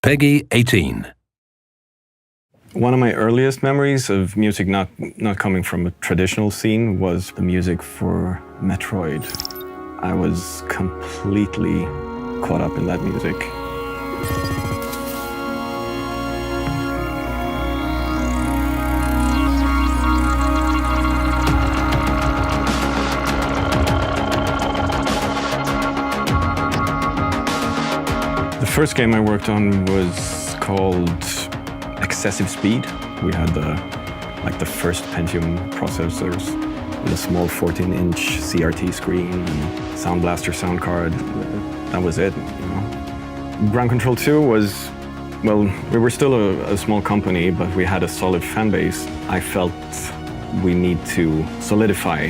Peggy 18. One of my earliest memories of music not coming from a traditional scene was the music for Metroid. I was completely caught up in that music. The first game I worked on was called Excessive Speed. We had the first Pentium processors with a small 14-inch CRT screen and Sound Blaster sound card. That was it, you know. Ground Control 2 was, well, we were still a small company, but we had a solid fan base. I felt we need to solidify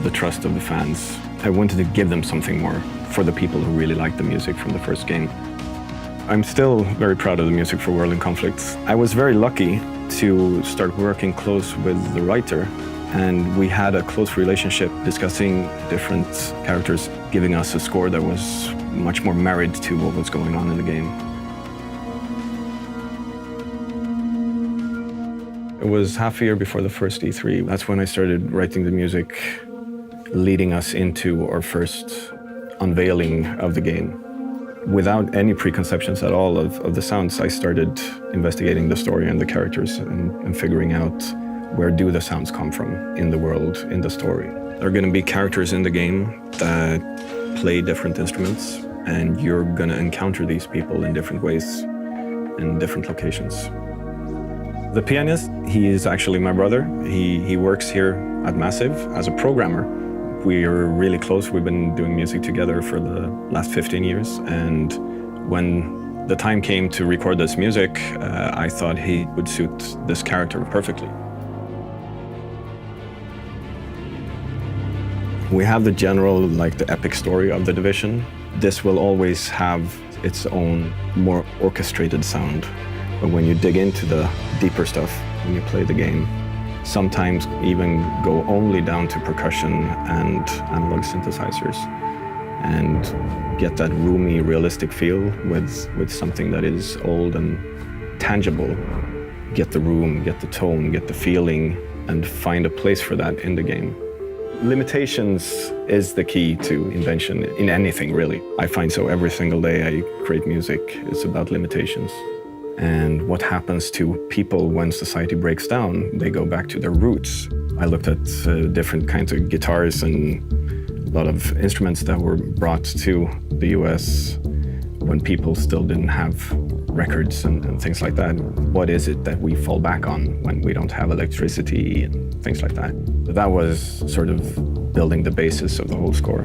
the trust of the fans. I wanted to give them something more for the people who really liked the music from the first game. I'm still very proud of the music for World in Conflict. I was very lucky to start working close with the writer, and we had a close relationship discussing different characters, giving us a score that was much more married to what was going on in the game. It was half a year before the first E3. That's when I started writing the music, leading us into our first unveiling of the game. Without any preconceptions at all of the sounds, I started investigating the story and the characters and figuring out where do the sounds come from in the world, in the story. There are going to be characters in the game that play different instruments, and you're going to encounter these people in different ways, in different locations. The pianist, he is actually my brother. He works here at Massive as a programmer. We're really close. We've been doing music together for the last 15 years. And when the time came to record this music, I thought he would suit this character perfectly. We have the general, the epic story of the Division. This will always have its own more orchestrated sound. But when you dig into the deeper stuff, when you play the game, sometimes even go only down to percussion and analog synthesizers and get that roomy, realistic feel with something that is old and tangible. Get the room, get the tone, get the feeling, and find a place for that in the game. Limitations is the key to invention in anything, really. I find so every single day I create music, it's about limitations. And what happens to people when society breaks down, they go back to their roots. I looked at different kinds of guitars and a lot of instruments that were brought to the US when people still didn't have records and things like that. What is it that we fall back on when we don't have electricity and things like that? That was sort of building the basis of the whole score.